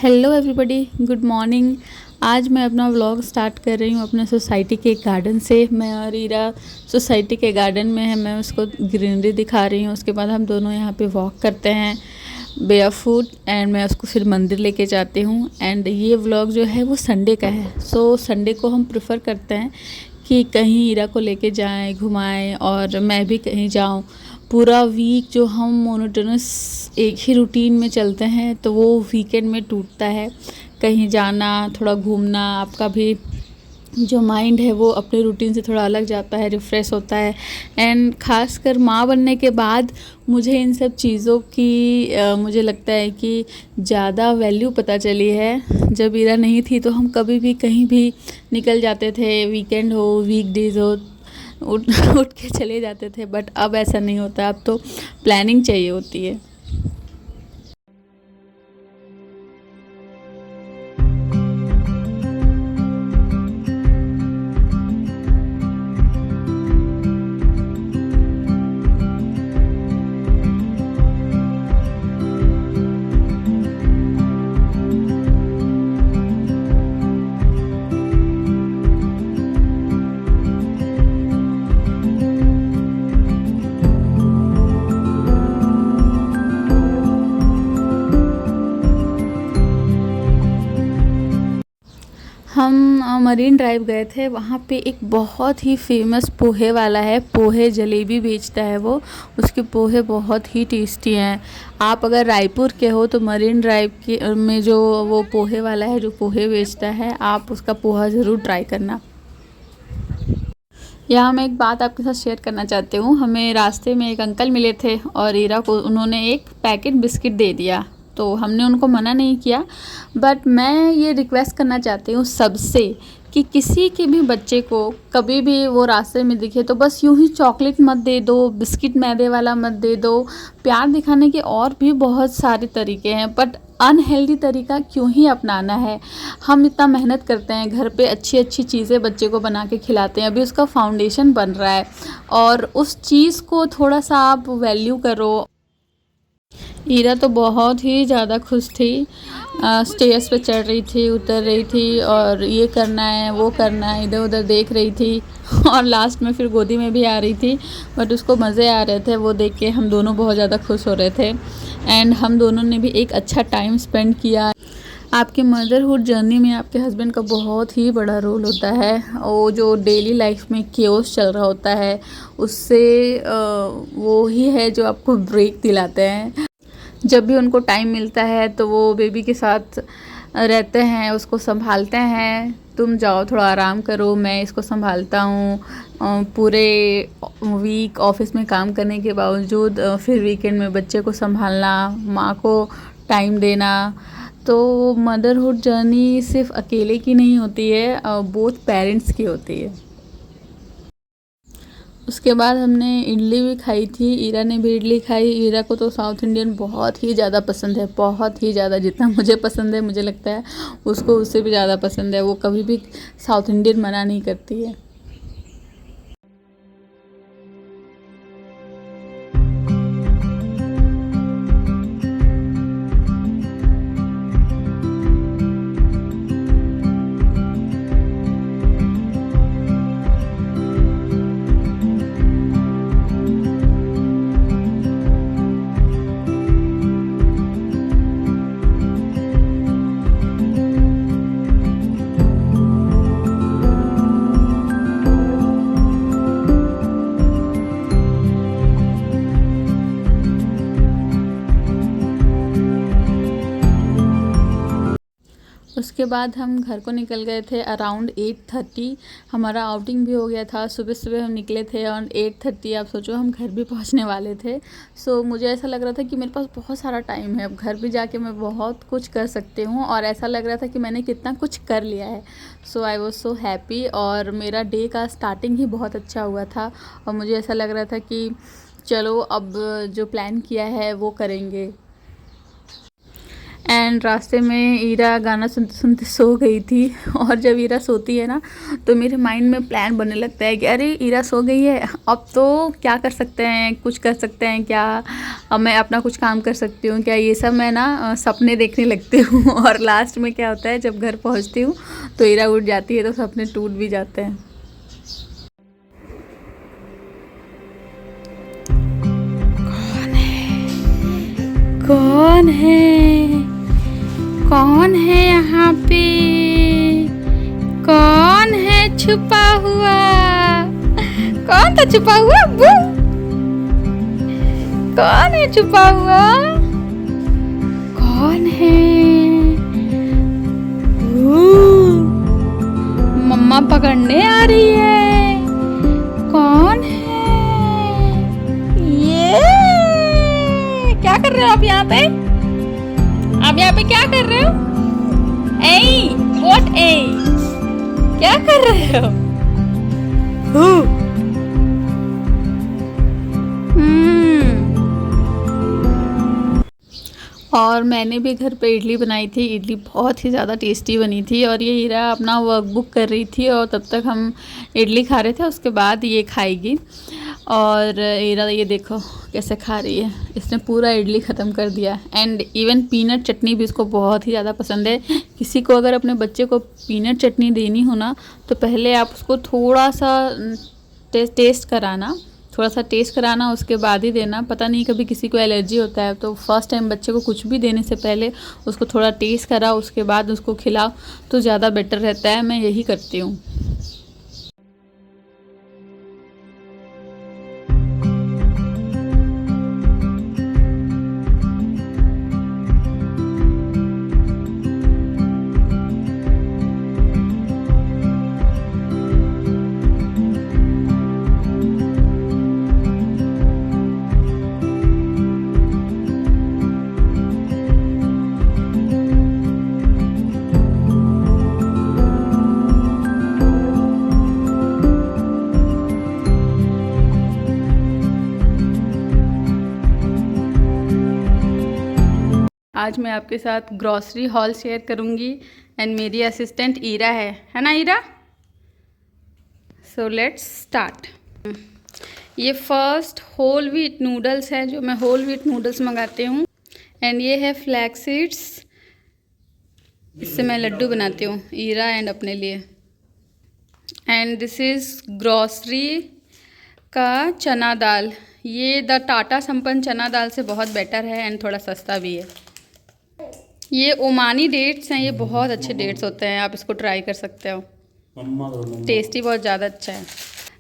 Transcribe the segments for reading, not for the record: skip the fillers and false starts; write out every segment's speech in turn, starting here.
Hello everybody, good morning. आज मैं अपना व्लॉग स्टार्ट कर रही हूँ अपने सोसाइटी के गार्डन से। मैं और ईरा सोसाइटी के गार्डन में है, मैं उसको ग्रीनरी दिखा रही हूँ। उसके बाद हम दोनों यहाँ पे वॉक करते हैं बेयरफुट एंड मैं उसको फिर मंदिर लेके जाती हूँ। एंड ये व्लॉग जो है वो संडे का है। सो संडे को हम प्रेफर करते हैं कि कहीं ईरा को लेके जाएं, घुमाएं और मैं भी कहीं जाऊं। पूरा वीक जो हम मोनोटोनस एक ही रूटीन में चलते हैं तो वो वीकेंड में टूटता है। कहीं जाना, थोड़ा घूमना, आपका भी जो माइंड है वो अपने रूटीन से थोड़ा अलग जाता है, रिफ़्रेश होता है। एंड ख़ासकर माँ बनने के बाद मुझे इन सब चीज़ों की मुझे लगता है कि ज़्यादा वैल्यू पता चली है। जब ईरा नहीं थी तो हम कभी भी कहीं भी निकल जाते थे, वीकेंड हो, वीकडेज़ हो, उठ उठ के चले जाते थे। बट अब ऐसा नहीं होता, अब तो प्लानिंग चाहिए होती है। हम मरीन ड्राइव गए थे। वहाँ पे एक बहुत ही फेमस पोहे वाला है, पोहे जलेबी बेचता है वो। उसके पोहे बहुत ही टेस्टी हैं। आप अगर रायपुर के हो तो मरीन ड्राइव के में जो वो पोहे वाला है, जो पोहे बेचता है, आप उसका पोहा ज़रूर ट्राई करना। यहाँ मैं एक बात आपके साथ शेयर करना चाहती हूँ। हमें रास्ते में एक अंकल मिले थे और ईरा को उन्होंने एक पैकेट बिस्किट दे दिया, तो हमने उनको मना नहीं किया। बट मैं ये रिक्वेस्ट करना चाहती हूँ सबसे कि किसी के भी बच्चे को कभी भी वो रास्ते में दिखे तो बस यूं ही चॉकलेट मत दे दो, बिस्किट मैदे वाला मत दे दो। प्यार दिखाने के और भी बहुत सारे तरीके हैं, बट अनहेल्दी तरीका क्यों ही अपनाना है। हम इतना मेहनत करते हैं, घर पे अच्छी अच्छी चीज़ें बच्चे को बना के खिलाते हैं, अभी उसका फाउंडेशन बन रहा है और उस चीज़ को थोड़ा सा आप वैल्यू करो। ईरा तो बहुत ही ज़्यादा खुश थी, स्टेयर्स पे चढ़ रही थी, उतर रही थी और ये करना है, वो करना है, इधर उधर देख रही थी और लास्ट में फिर गोदी में भी आ रही थी। बट उसको मज़े आ रहे थे वो देख के, हम दोनों बहुत ज़्यादा खुश हो रहे थे। एंड हम दोनों ने भी एक अच्छा टाइम स्पेंड किया। आपके मदरहुड जर्नी में आपके हस्बैंड का बहुत ही बड़ा रोल होता है। वो जो डेली लाइफ में केओस चल रहा होता है उससे वो ही है जो आपको ब्रेक दिलाते हैं। जब भी उनको टाइम मिलता है तो वो बेबी के साथ रहते हैं, उसको संभालते हैं। तुम जाओ थोड़ा आराम करो, मैं इसको संभालता हूँ। पूरे वीक ऑफिस में काम करने के बावजूद फिर वीकेंड में बच्चे को संभालना, माँ को टाइम देना। तो मदरहुड जर्नी सिर्फ अकेले की नहीं होती है, बोथ पेरेंट्स की होती है। उसके बाद हमने इडली भी खाई थी, ईरा ने भी इडली खाई। ईरा को तो साउथ इंडियन बहुत ही ज़्यादा पसंद है, बहुत ही ज़्यादा। जितना मुझे पसंद है मुझे लगता है उसको उससे भी ज़्यादा पसंद है। वो कभी भी साउथ इंडियन मना नहीं करती है। उसके बाद हम घर को निकल गए थे अराउंड 8:30। हमारा आउटिंग भी हो गया था, सुबह सुबह हम निकले थे और 8:30 आप सोचो हम घर भी पहुंचने वाले थे। सो मुझे ऐसा लग रहा था कि मेरे पास बहुत सारा टाइम है, अब घर भी जाके मैं बहुत कुछ कर सकती हूँ और ऐसा लग रहा था कि मैंने कितना कुछ कर लिया है। सो आई वॉज सो हैप्पी और मेरा डे का स्टार्टिंग ही बहुत अच्छा हुआ था और मुझे ऐसा लग रहा था कि चलो अब जो प्लान किया है वो करेंगे। एंड रास्ते में ईरा गाना सुनते सुनते सो गई थी। और जब ईरा सोती है ना तो मेरे माइंड में प्लान बनने लगता है कि अरे ईरा सो गई है, अब तो क्या कर सकते हैं, कुछ कर सकते हैं क्या, अब मैं अपना कुछ काम कर सकती हूँ क्या, ये सब मैं ना सपने देखने लगती हूँ। और लास्ट में क्या होता है, जब घर पहुँचती हूँ तो ईरा उठ जाती है तो सपने टूट भी जाते हैं। कौन है, कौन है यहाँ पे, कौन है छुपा हुआ, कौन था छुपा हुआ, बू कौन है छुपा हुआ, कौन है, मम्मा पकड़ने आ रही है, कौन है ये, क्या कर रहे हो आप यहाँ पे, आप यहाँ पे क्या कर रहे हो, ए व्हाट ए, क्या कर रहे हो, और मैंने भी घर पे इडली बनाई थी। इडली बहुत ही ज़्यादा टेस्टी बनी थी। और ये हीरा अपना वर्कबुक कर रही थी और तब तक हम इडली खा रहे थे, उसके बाद ये खाएगी। और हीरा ये देखो कैसे खा रही है, इसने पूरा इडली ख़त्म कर दिया। एंड इवन पीनट चटनी भी इसको बहुत ही ज़्यादा पसंद है। किसी को अगर अपने बच्चे को पीनट चटनी देनी हो ना तो पहले आप उसको थोड़ा सा टेस्ट कराना, उसके बाद ही देना। पता नहीं कभी किसी को एलर्जी होता है तो फर्स्ट टाइम बच्चे को कुछ भी देने से पहले उसको थोड़ा टेस्ट कराओ, उसके बाद उसको खिलाओ तो ज़्यादा बेटर रहता है। मैं यही करती हूँ। आज मैं आपके साथ ग्रॉसरी हॉल शेयर करूंगी एंड मेरी असिस्टेंट ईरा है ना ईरा। So let's start. ये फर्स्ट होल व्हीट नूडल्स है, जो मैं होल व्हीट नूडल्स मंगाती हूँ। एंड ये है फ्लैक्स सीड्स, इससे मैं लड्डू बनाती हूँ ईरा एंड अपने लिए। एंड दिस इज़ ग्रॉसरी का चना दाल। ये द टाटा संपन्न चना दाल से बहुत बेटर है एंड थोड़ा सस्ता भी है। ये ओमानी डेट्स हैं, ये बहुत अच्छे डेट्स होते हैं, आप इसको ट्राई कर सकते हो, टेस्टी बहुत ज़्यादा अच्छा है।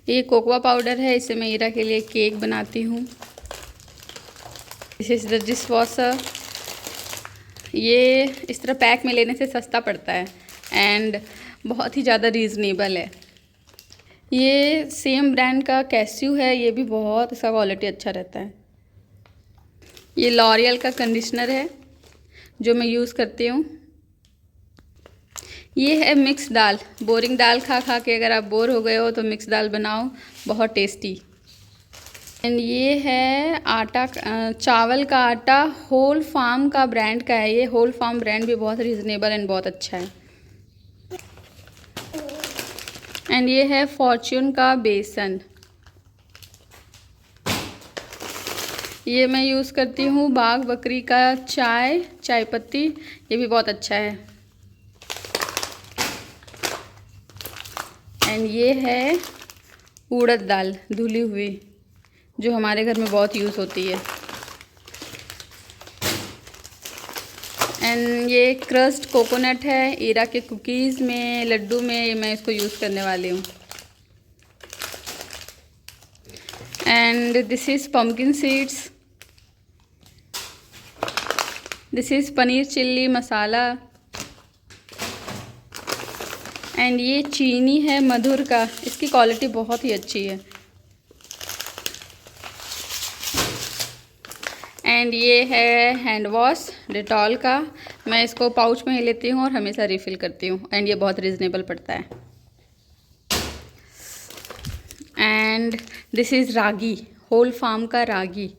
ये कोकोआ पाउडर है, इससे मैं ईरा के लिए केक बनाती हूँ। This is the dish washer. ये इस तरह पैक में लेने से सस्ता पड़ता है एंड बहुत ही ज़्यादा रीज़नेबल है। ये सेम ब्रांड का कैस्यू है, ये भी बहुत इसका क्वालिटी अच्छा रहता है। ये लॉरियल का कंडीशनर है जो मैं यूज़ करती हूँ। ये है मिक्स दाल। बोरिंग दाल खा खा के अगर आप बोर हो गए हो तो मिक्स दाल बनाओ, बहुत टेस्टी। एंड ये है आटा, चावल का आटा, होल फार्म का ब्रांड का है। ये होल फार्म ब्रांड भी बहुत रीज़नेबल एंड बहुत अच्छा है। एंड ये है फॉर्च्यून का बेसन, ये मैं यूज़ करती हूँ। बाग बकरी का चाय पत्ती, ये भी बहुत अच्छा है। एंड ये है उड़द दाल धुली हुई, जो हमारे घर में बहुत यूज़ होती है। एंड ये क्रस्ट कोकोनट है, ईरा के कुकीज़ में, लड्डू में मैं इसको यूज़ करने वाली हूँ। And this is pumpkin seeds, this is paneer chilli masala. And ये चीनी है मधुर का, इसकी क्वालिटी बहुत ही अच्छी है। एंड ये है हैंड वॉश डेटॉल का, मैं इसको पाउच में ही लेती हूँ और हमेशा रिफ़िल करती हूँ एंड ये बहुत रीज़नेबल पड़ता है। And this is ragi, whole farm का रागी।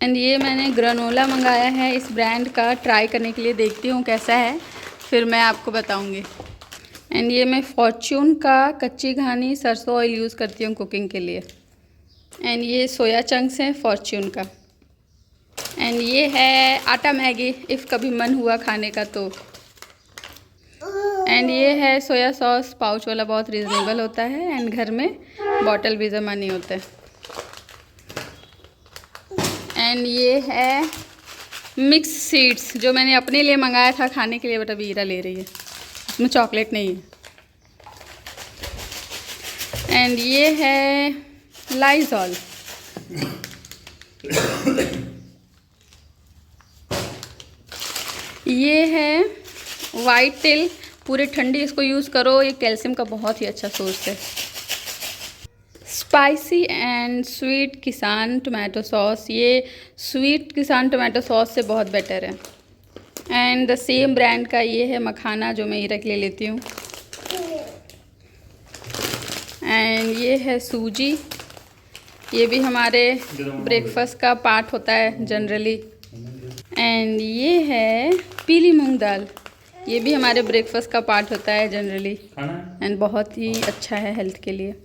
एंड ये मैंने ग्रानोला मंगाया है इस ब्रांड का, ट्राई करने के लिए, देखती हूँ कैसा है, फिर मैं आपको बताऊँगी। एंड ये मैं फॉर्च्यून का कच्ची घानी सरसों ऑयल यूज़ करती हूँ कुकिंग के लिए। एंड ये सोया चंक्स हैं फॉर्च्यून का। एंड ये है आटा मैगी, इफ़ कभी मन हुआ खाने का तो। एंड ये है सोया सॉस, पाउच वाला, बहुत रीज़नेबल होता है। एंड घर में बॉटल भी जमा नहीं होता है। एंड ये है मिक्स सीड्स जो मैंने अपने लिए मंगाया था खाने के लिए, बट अभी ईरा ले रही है, इसमें चॉकलेट नहीं है। एंड ये है लाइज़ॉल। ये है वाइट टेल, पूरे ठंडी इसको यूज़ करो, ये कैल्शियम का बहुत ही अच्छा सोर्स है। स्पाइसी एंड स्वीट किसान टोमेटो सॉस, ये स्वीट किसान टोमेटो सॉस से बहुत बेटर है। एंड द सेम ब्रांड का ये है मखाना जो मैं ईरा के लिए लेती हूँ। एंड ये है सूजी, ये भी हमारे ब्रेकफास्ट का पार्ट होता है जनरली। एंड ये है पीली मूंग दाल, ये भी हमारे ब्रेकफास्ट का पार्ट होता है जनरली, एंड बहुत ही अच्छा है हेल्थ के लिए।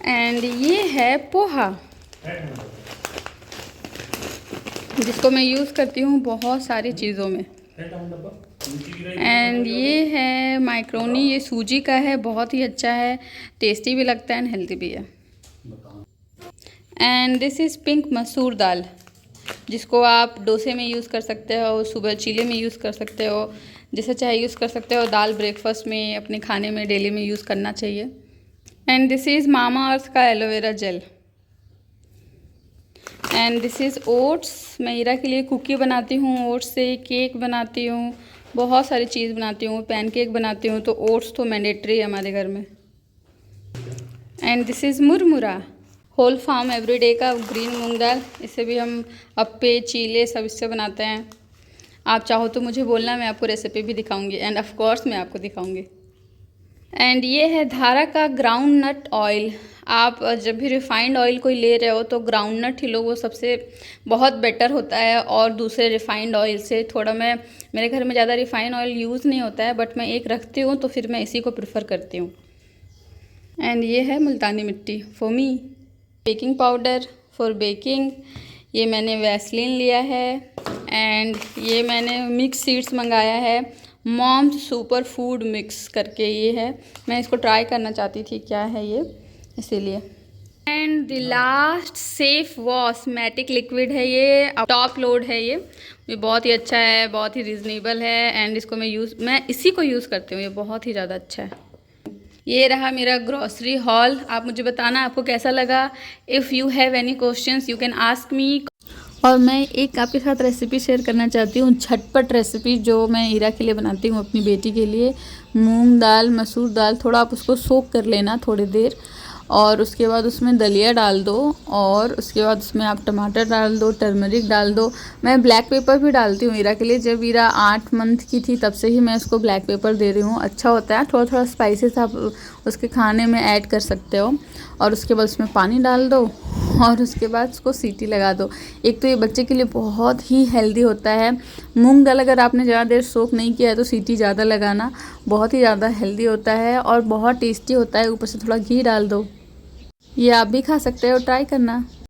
एंड ये है पोहा, जिसको मैं यूज़ करती हूँ बहुत सारी चीज़ों में। एंड ये है माइक्रोनी, ये सूजी का है, बहुत ही अच्छा है, टेस्टी भी लगता है एंड हेल्दी भी है। एंड दिस इज़ पिंक मसूर दाल, जिसको आप डोसे में यूज़ कर सकते हो, सुबह चीले में यूज़ कर सकते हो, जैसे चाहे यूज़ कर सकते हो। दाल ब्रेकफास्ट में, अपने खाने में डेली में यूज़ करना चाहिए। एंड दिस इज़ मामा अर्थ का aloe vera gel. And this is oats, मैं ईरा के लिए कुकी बनाती हूँ ओट्स से, केक बनाती हूँ, बहुत सारी चीज़ बनाती हूँ, पैनकेक बनाती हूँ, तो ओट्स तो मैंडेटरी है हमारे घर में। एंड दिस इज़ मुरमुरा, होल फार्म एवरीडे का ग्रीन मूंग दाल, इसे भी हम अप्पे, चीले सब इससे बनाते हैं। आप चाहो तो मुझे बोलना, मैं आपको रेसिपी भी दिखाऊंगी, एंड ऑफ कोर्स मैं आपको दिखाऊंगी। एंड ये है धारा का ग्राउंड नट ऑयल। आप जब भी रिफ़ाइंड ऑयल कोई ले रहे हो तो ग्राउंड नट ही लो, वो सबसे बहुत बेटर होता है। और दूसरे रिफ़ाइंड ऑयल से थोड़ा, मेरे घर में ज़्यादा रिफ़ाइंड ऑयल यूज़ नहीं होता है, बट मैं एक रखती हूँ तो फिर मैं इसी को प्रेफर करती हूँ। एंड ये है मुल्तानी मिट्टी for me. Baking powder for baking, ये मैंने वैसलीन लिया है। एंड ये मैंने मिक्स सीड्स मंगाया है, मॉम्स सुपर फूड मिक्स करके ये है, मैं इसको ट्राई करना चाहती थी क्या है ये, इसीलिए। And the last safe wash matic liquid है, ये टॉप लोड है, ये बहुत ही अच्छा है, बहुत ही रीज़नेबल है। एंड इसको मैं इसी को यूज़ करती हूँ, ये बहुत ही ज़्यादा अच्छा है। ये रहा मेरा ग्रॉसरी हॉल। आप मुझे बताना आपको कैसा लगा। If you have any questions you can ask me. और मैं एक आपके साथ रेसिपी शेयर करना चाहती हूँ, झटपट रेसिपी जो मैं ईरा के लिए बनाती हूँ अपनी बेटी के लिए। मूंग दाल, मसूर दाल, थोड़ा आप उसको सोक कर लेना थोड़ी देर, और उसके बाद उसमें दलिया डाल दो, और उसके बाद उसमें आप टमाटर डाल दो, टर्मरिक डाल दो। मैं ब्लैक पेपर भी डालती हूँ ईरा के लिए, जब ईरा 8 मंथ की थी तब से ही मैं उसको ब्लैक पेपर दे रही हूँ, अच्छा होता है। थोड़ा थोड़ा स्पाइसेस आप उसके खाने में ऐड कर सकते हो। और उसके बाद उसमें पानी डाल दो, और उसके बाद उसको सीटी लगा दो। एक तो ये बच्चे के लिए बहुत ही हेल्दी होता है। मूंग दाल अगर आपने ज़्यादा देर सोक नहीं किया है तो सीटी ज़्यादा लगाना, बहुत ही ज़्यादा हेल्दी होता है और बहुत टेस्टी होता है। ऊपर से थोड़ा घी डाल दो, ये आप भी खा सकते हो, ट्राई करना।